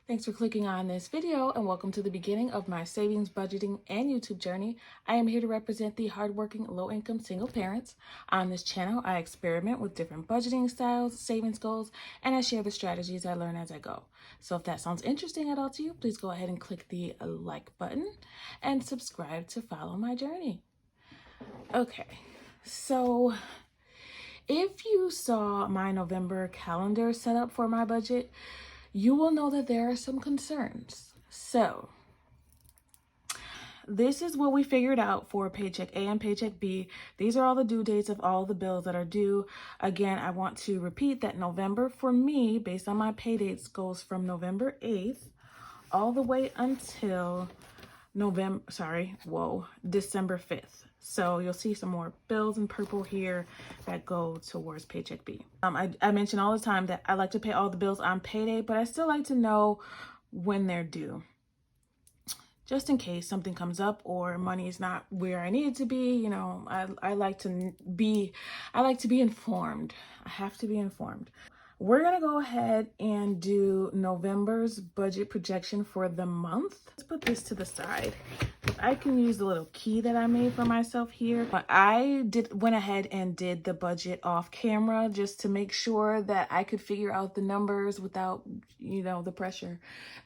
Thanks for clicking on this video and welcome to the beginning of my savings, budgeting, and YouTube journey. I am here to represent the hardworking, low-income single parents. On this channel, I experiment with different budgeting styles, savings goals, and I share the strategies I learn as I go. So if that sounds interesting at all to you, please go ahead and click the like button and subscribe to follow my journey. Okay, so if you saw my November calendar set up for my budget, you will know that there are some concerns. So this is what we figured out for paycheck A and paycheck B. These are all the due dates of all the bills that are due. Again, I want to repeat that November for me, based on my pay dates, goes from November 8th all the way until December 5th. So you'll see some more bills in purple here that go towards paycheck B. I mention all the time that I like to pay all the bills on payday, but I still like to know when they're due, just in case something comes up or money is not where I need it to be. You know, I like to be informed. I have to be informed. We're gonna go ahead and do November's budget projection for the month. Let's put this to the side. I can use the little key that I made for myself here. But I went ahead and did the budget off camera just to make sure that I could figure out the numbers without, the pressure.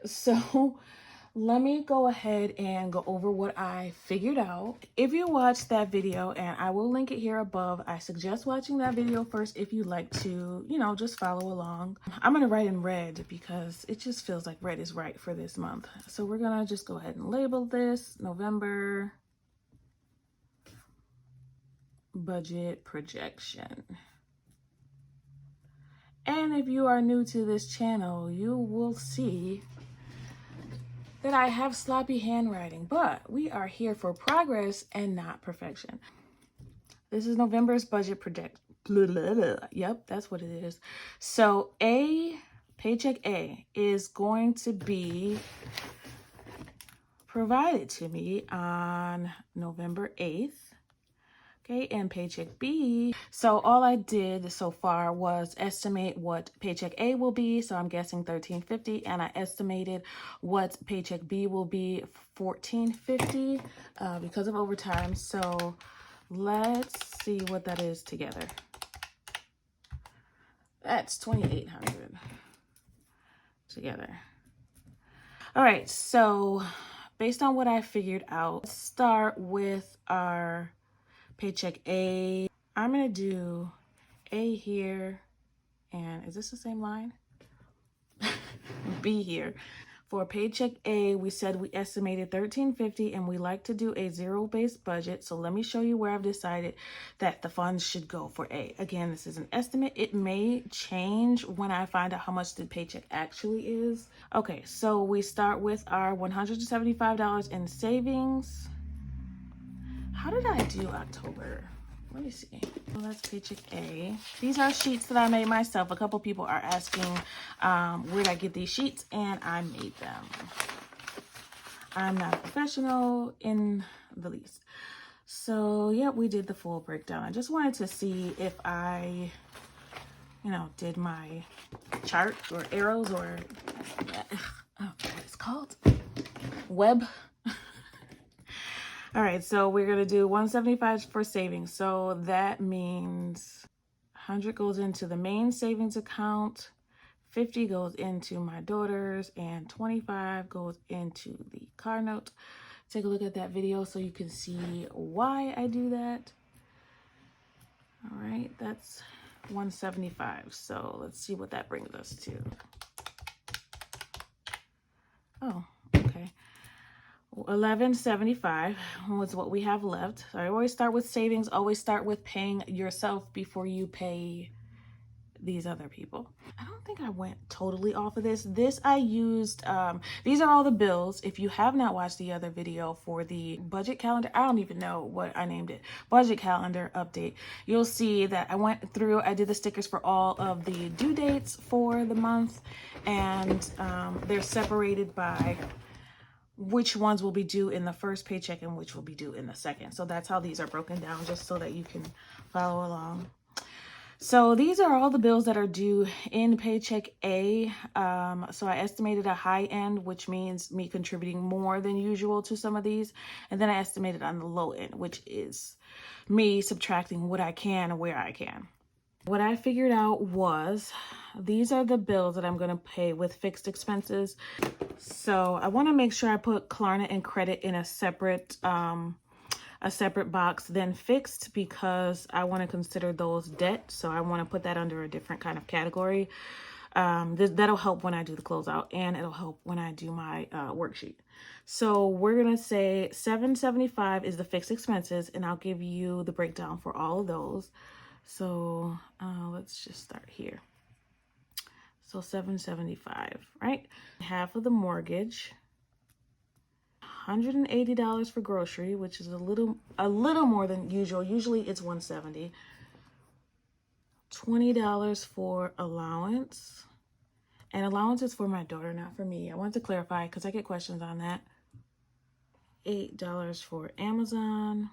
So let me go ahead and go over what I figured out. If you watched that video, and I will link it here above, I suggest watching that video first if you'd like to, just follow along. I'm going to write in red because it just feels like red is right for this month. So we're going to just go ahead and label this November budget projection. And if you are new to this channel, you will see that I have sloppy handwriting, but we are here for progress and not perfection. This is November's budget project. Yep, that's what it is. So paycheck A is going to be provided to me on November 8th. Okay, and paycheck B. So all I did so far was estimate what paycheck A will be. So I'm guessing $13.50, and I estimated what paycheck B will be, $14.50, because of overtime. So let's see what that is together. That's $2,800 together. All right, so based on what I figured out, let's start with our paycheck A. I'm gonna do A here, and is this the same line? B here. For paycheck A, we said we estimated $13.50, and we like to do a zero-based budget. So let me show you where I've decided that the funds should go for A. Again, this is an estimate. It may change when I find out how much the paycheck actually is. Okay, so we start with our $175 in savings. How did I do October? Let me see. Well, that's paycheck A. These are sheets that I made myself. A couple people are asking where did I get these sheets, and I made them. I'm not a professional in the least. So yeah, we did the full breakdown. I just wanted to see if I, did my chart or arrows or what it's called, web. All right, so we're gonna do 175 for savings. So that means 100 goes into the main savings account, 50 goes into my daughter's, and 25 goes into the car note. Take a look at that video so you can see why I do that. All right, that's 175. So let's see what that brings us to. Oh, okay. 1175 was what we have left. So I always start with savings. Always start with paying yourself before you pay these other people. I don't think I went totally off of this. This I used, these are all the bills. If you have not watched the other video for the budget calendar, I don't even know what I named it, budget calendar update, you'll see that I went through, I did the stickers for all of the due dates for the month, and they're separated by which ones will be due in the first paycheck and which will be due in the second. So that's how these are broken down, just so that you can follow along. So these are all the bills that are due in paycheck A. So I estimated a high end, which means me contributing more than usual to some of these. And then I estimated on the low end, which is me subtracting what I can and where I can. What I figured out was these are the bills that I'm going to pay with fixed expenses. So I want to make sure I put Klarna and credit in a separate box than fixed, because I want to consider those debt. So I want to put that under a different kind of category. That'll help when I do the closeout, and it'll help when I do my worksheet. So we're going to say $775 is the fixed expenses, and I'll give you the breakdown for all of those. So let's just start here. So $775, right? Half of the mortgage, $180 for grocery, which is a little more than usual. Usually it's $170. $20 for allowance. And allowance is for my daughter, not for me. I want to clarify because I get questions on that. $8 for Amazon.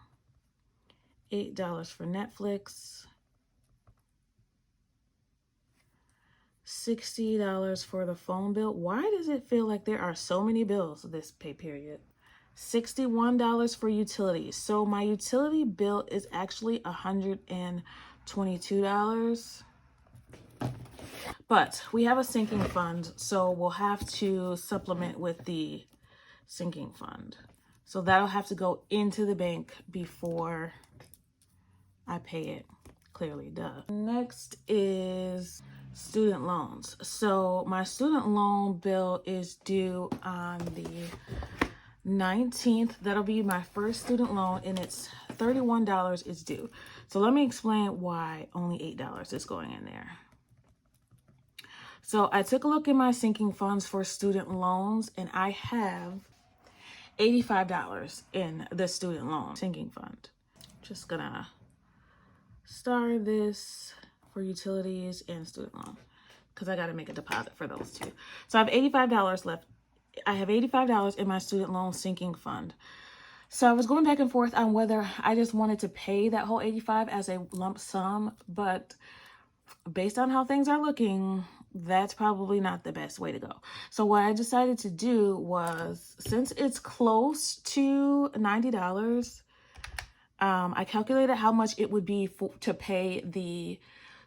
$8 for Netflix. $60 for the phone bill. Why does it feel like there are so many bills this pay period? $61 for utilities. So my utility bill is actually $122. But we have a sinking fund, so we'll have to supplement with the sinking fund. So that'll have to go into the bank before I pay it. Clearly, duh. Next is student loans. So my student loan bill is due on the 19th. That'll be my first student loan, and it's $31 is due. So let me explain why only $8 is going in there. So I took a look at my sinking funds for student loans, and I have $85 in the student loan sinking fund. Just gonna star this for utilities and student loan because I got to make a deposit for those two. So I have $85 left. I have $85 in my student loan sinking fund. So I was going back and forth on whether I just wanted to pay that whole $85 as a lump sum, but based on how things are looking, that's probably not the best way to go. So what I decided to do was, since it's close to $90, I calculated how much it would be to pay the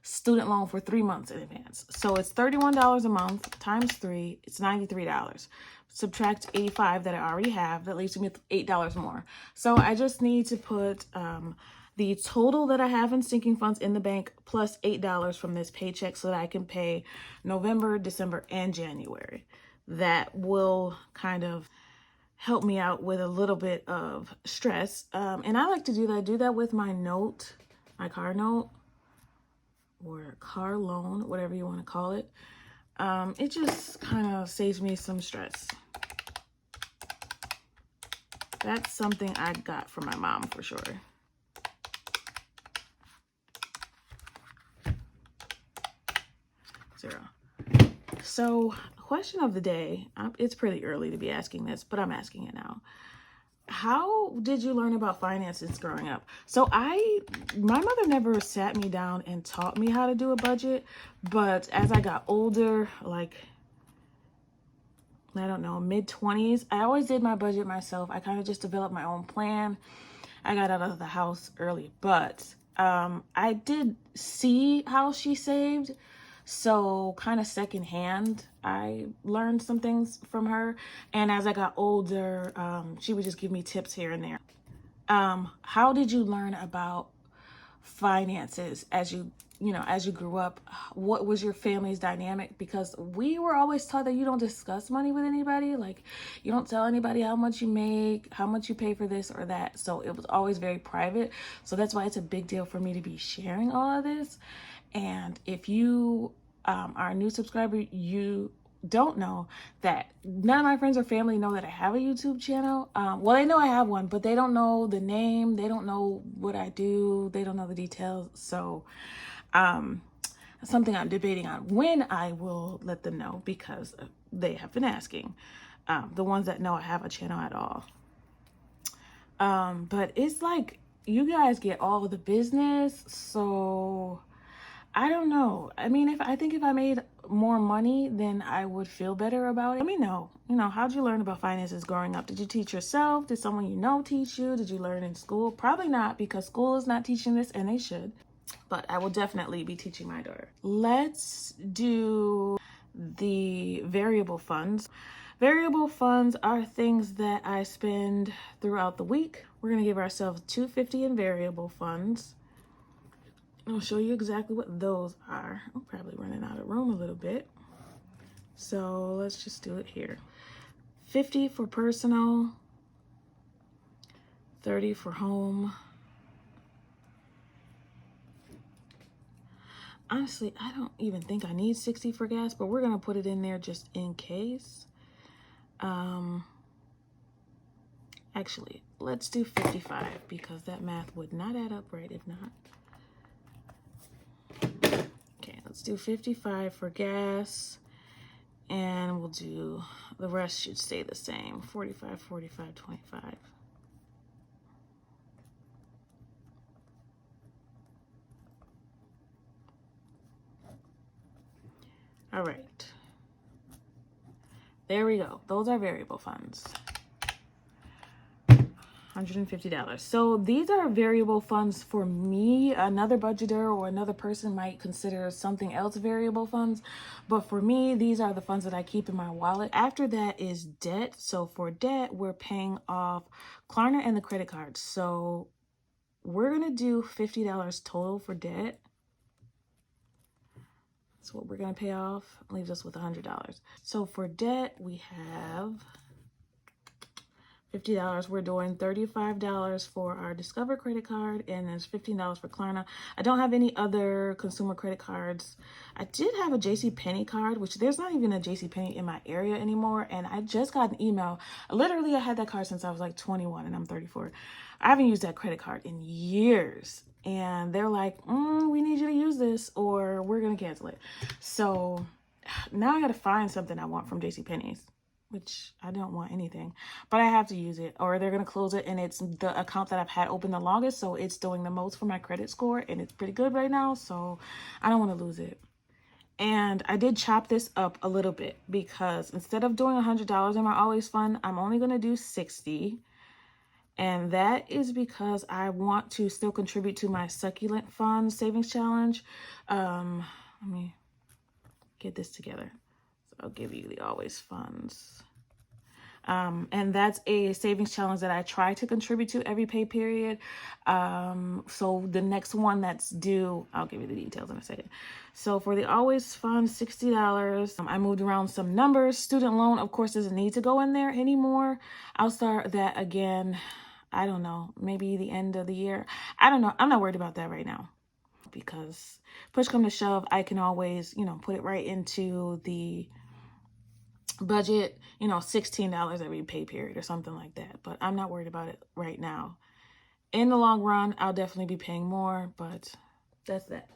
student loan for 3 months in advance. So it's $31 a month times 3, it's $93. Subtract $85 that I already have, that leaves me with $8 more. So I just need to put the total that I have in sinking funds in the bank plus $8 from this paycheck so that I can pay November, December, and January. That will kind of help me out with a little bit of stress. And I like to do that with my note, my car note, or car loan, whatever you want to call it. It just kind of saves me some stress. That's something I got from my mom for sure. Zero. So, question of the day. It's pretty early to be asking this, but I'm asking it now. How did you learn about finances growing up? So my mother never sat me down and taught me how to do a budget, but as I got older, like, I don't know, mid-20s, I always did my budget myself. I kind of just developed my own plan. I got out of the house early, but I did see how she saved. So kind of secondhand, I learned some things from her. And as I got older, she would just give me tips here and there. How did you learn about finances as you grew up? What was your family's dynamic? Because we were always taught that you don't discuss money with anybody. Like, you don't tell anybody how much you make, how much you pay for this or that. So it was always very private. So that's why it's a big deal for me to be sharing all of this. And if you are a new subscriber, you don't know that none of my friends or family know that I have a YouTube channel. Well, they know I have one, but they don't know the name. They don't know what I do. They don't know the details. So something I'm debating on when I will let them know, because they have been asking, the ones that know I have a channel at all. But it's like, you guys get all the business, so I don't know. I mean, I think if I made more money, then I would feel better about it. Let me know. How'd you learn about finances growing up? Did you teach yourself? Did someone you know teach you? Did you learn in school? Probably not, because school is not teaching this, and they should. But I will definitely be teaching my daughter. Let's do the variable funds. Variable funds are things that I spend throughout the week. We're going to give ourselves $250 in variable funds. I'll show you exactly what those are. I'm probably running out of room a little bit. So let's just do it here. 50 for personal, 30 for home. Honestly, I don't even think I need 60 for gas, but we're gonna put it in there just in case. Actually, let's do 55 because that math would not add up right if not. Okay, let's do 55 for gas, and we'll do, the rest should stay the same, 45, 45, 25. All right. There we go. Those are variable funds. $150. So these are variable funds for me. Another budgeter or another person might consider something else variable funds, but for me, these are the funds that I keep in my wallet. After that is debt. So for debt, we're paying off Klarna and the credit card. So we're gonna do $50 total for debt. That's what we're gonna pay off. Leaves us with $100. So for debt, we have $50. We're doing $35 for our Discover credit card, and there's $15 for Klarna. I don't have any other consumer credit cards. I did have a JCPenney card, which there's not even a JCPenney in my area anymore. And I just got an email. Literally, I had that card since I was like 21 and I'm 34. I haven't used that credit card in years. And they're like, we need you to use this or we're going to cancel it. So now I got to find something I want from JCPenney's, which I don't want anything, but I have to use it or they're going to close it. And it's the account that I've had open the longest. So it's doing the most for my credit score and it's pretty good right now. So I don't want to lose it. And I did chop this up a little bit because instead of doing $100 in my always fund, I'm only going to do 60. And that is because I want to still contribute to my succulent fund savings challenge. Let me get this together. So I'll give you the always funds. And that's a savings challenge that I try to contribute to every pay period. So the next one that's due, I'll give you the details in a second. So for the always fund, $60. I moved around some numbers. Student loan, of course, doesn't need to go in there anymore. I'll start that again. I don't know, maybe the end of the year. I don't know. I'm not worried about that right now because push come to shove, I can always, put it right into the budget, $16 every pay period or something like that. But I'm not worried about it right now. In the long run, I'll definitely be paying more, but that's that.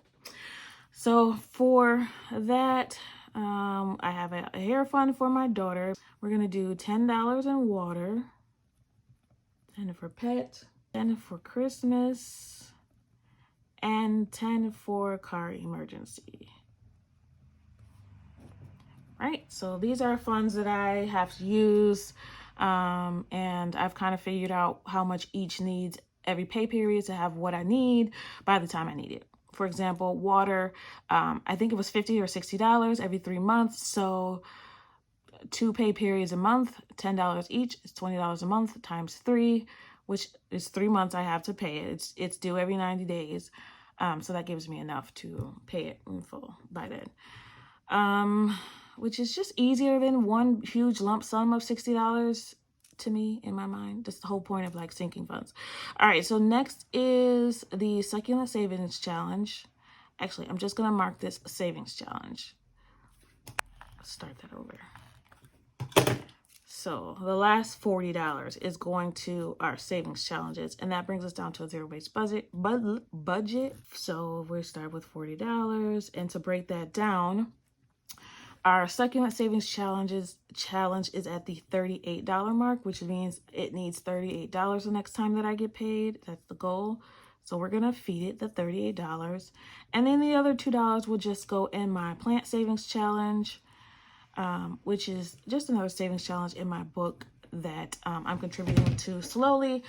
So for that, I have a hair fund for my daughter. We're going to do $10 in water. $10 for pet, $10 for Christmas, and $10 for car emergency. Right, so these are funds that I have to use, and I've kind of figured out how much each needs every pay period to have what I need by the time I need it. For example, water, I think it was $50 or $60 every 3 months, so 2 pay periods a month, $10 each, it's $20 a month times 3, which is 3 months I have to pay it. It's due every 90 days. So that gives me enough to pay it in full by then. Which is just easier than one huge lump sum of $60 to me in my mind. That's the whole point of like sinking funds. All right, so next is the succulent savings challenge. Actually, I'm just gonna mark this savings challenge. Let's start that over. So the last $40 is going to our savings challenges, and that brings us down to a zero-based budget. So we start with $40, and to break that down, our succulent savings challenge is at the $38 mark, which means it needs $38 the next time that I get paid. That's the goal. So we're going to feed it the $38. And then the other $2 will just go in my plant savings challenge, which is just another savings challenge in my book that I'm contributing to slowly.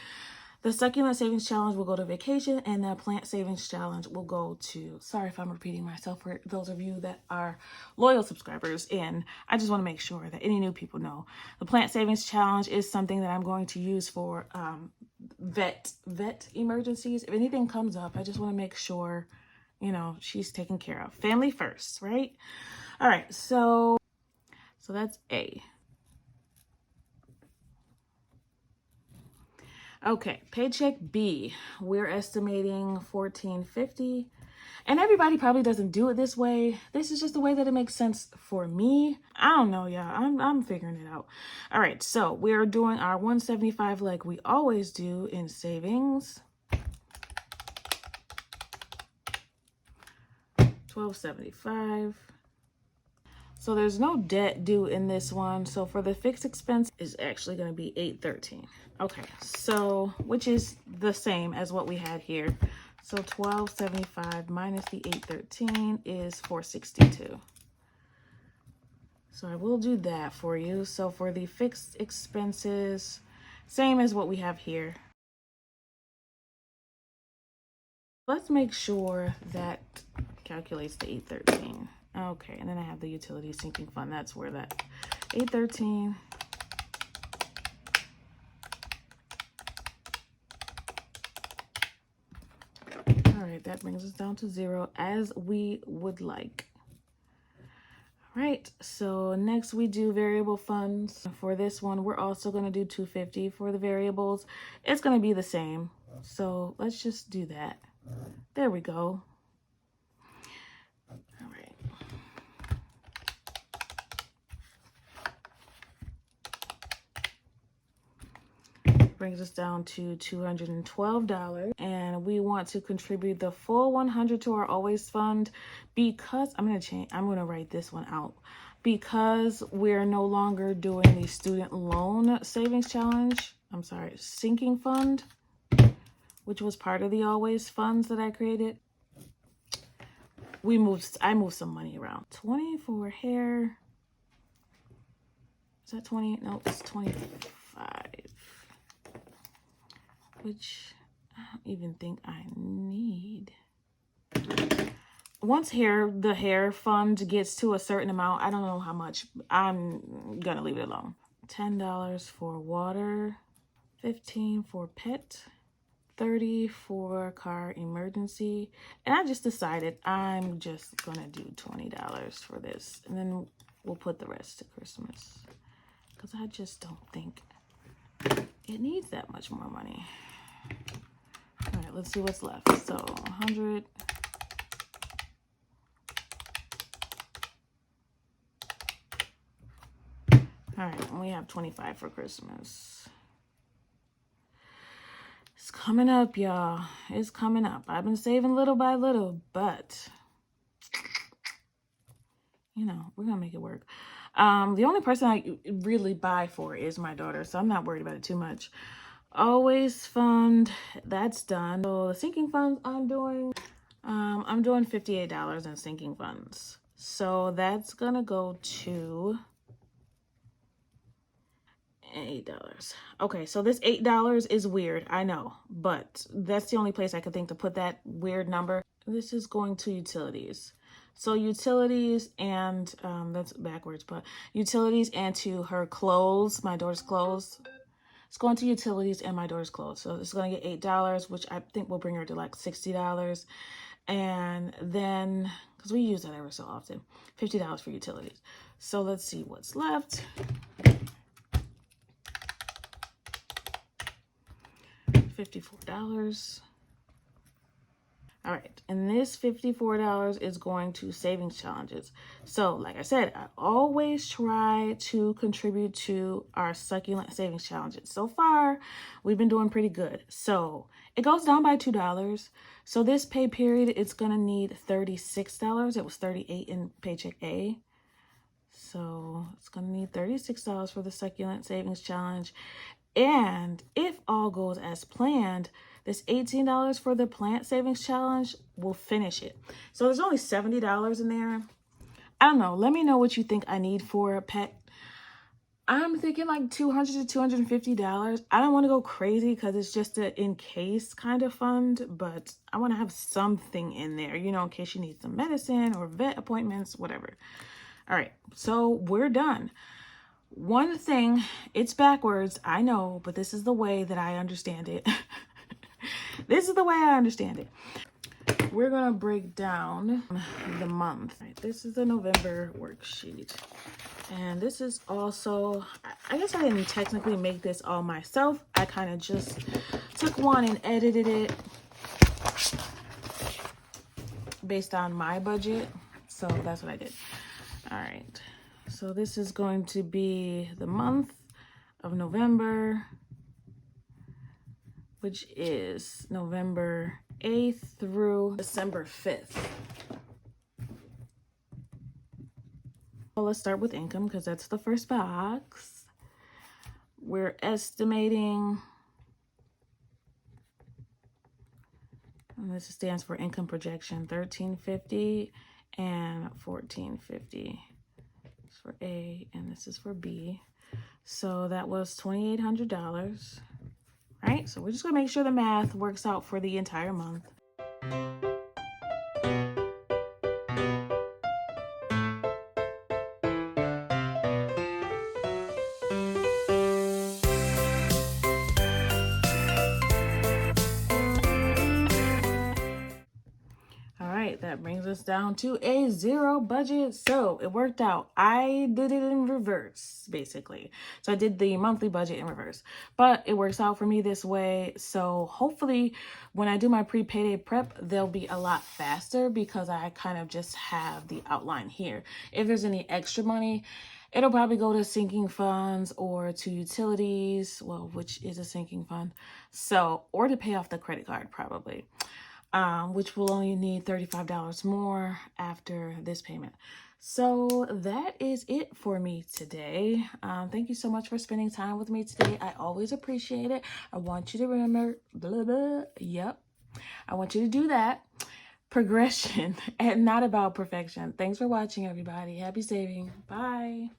The succulent savings challenge will go to vacation, and the plant savings challenge will go to, sorry if I'm repeating myself for those of you that are loyal subscribers, and I just want to make sure that any new people know. The plant savings challenge is something that I'm going to use for vet emergencies. If anything comes up, I just want to make sure, you know, she's taken care of. Family first, right? All right, so that's A. Okay, paycheck B, we're estimating $14.50. And everybody probably doesn't do it this way. This is just the way that it makes sense for me. I don't know, y'all. I'm figuring it out. All right, so we're doing our $175 like we always do in savings. $12.75. So there's no debt due in this one. So for the fixed expense is actually going to be $8.13. Okay, so which is the same as what we had here. So $12.75 minus the $8.13 is $4.62. So I will do that for you. So for the fixed expenses, same as what we have here. Let's make sure that calculates the $8.13. Okay, and then I have the utility sinking fund. That's where that $8.13. All right, that brings us down to 0 as we would like. All right, so next we do variable funds. For this one, we're also going to do $250 for the variables. It's going to be the same. So let's just do that. There we go. All right. Brings us down to $212, and we want to contribute the full $100 to our always fund because I'm gonna write this one out because we're no longer doing the student loan savings challenge. I'm sorry, sinking fund, which was part of the always funds that I created. I moved some money around. 20 for hair. Is that 20? No, it's 25. Which I don't even think I need. Once the hair fund gets to a certain amount, I don't know how much, I'm gonna leave it alone. $10 for water, $15 for pet, $30 for car emergency. And I just decided I'm just gonna do $20 for this. And then we'll put the rest to Christmas. Because I just don't think it needs that much more money. All right, let's see what's left. So 100. All right, and we have 25 for Christmas. It's coming up, y'all. It's coming up. I've been saving little by little, but you know, we're gonna make it work. The only person I really buy for is my daughter, so I'm not worried about it too much. Always fund, that's done. So the sinking funds I'm doing $58 in sinking funds. So that's gonna go to $8. Okay, so this $8 is weird, I know, but that's the only place I could think to put that weird number. This is going to utilities. So utilities and, that's backwards, but utilities and to her clothes, my daughter's clothes. It's going to utilities and my daughter's clothes. So it's going to get $8, which I think will bring her to like $60. And then, because we use that ever so often, $50 for utilities. So let's see what's left. $54. All right, and this $54 is going to savings challenges. So like I said, I always try to contribute to our succulent savings challenges. So far, we've been doing pretty good. So it goes down by $2. So this pay period, it's gonna need $36. It was $38 in paycheck A. So it's gonna need $36 for the succulent savings challenge. And if all goes as planned, This $18 for the plant savings challenge will finish it. So there's only $70 in there. I don't know. Let me know what you think I need for a pet. I'm thinking like $200 to $250. I don't want to go crazy because it's just an in case kind of fund, but I want to have something in there, you know, in case you need some medicine or vet appointments, whatever. All right, so we're done. One thing, it's backwards, I know, but this is the way that I understand it. This is the way I understand it. We're gonna break down the month. Right, this is the November worksheet. And this is also, I guess I didn't technically make this all myself. I kind of just took one and edited it based on my budget. So that's what I did. All right. So this is going to be the month of November, which is November 8th through December 5th. Well, let's start with income because that's the first box. We're estimating, and this stands for income projection, $1,350 and $1,450. This is for A and this is for B. So that was $2,800. Right? So we're just gonna make sure the math works out for the entire month. That brings us down to a zero budget. So it worked out. I did it in reverse, basically. So I did the monthly budget in reverse, but it works out for me this way. So hopefully when I do my pre-payday prep, they'll be a lot faster because I kind of just have the outline here. If there's any extra money, it'll probably go to sinking funds or to utilities, well, which is a sinking fund. So, or to pay off the credit card probably. Which will only need $35 more after this payment. So that is it for me today. Thank you so much for spending time with me today. I always appreciate it. I want you to remember, yep. I want you to do that. Progression and not about perfection. Thanks for watching, everybody. Happy saving. Bye.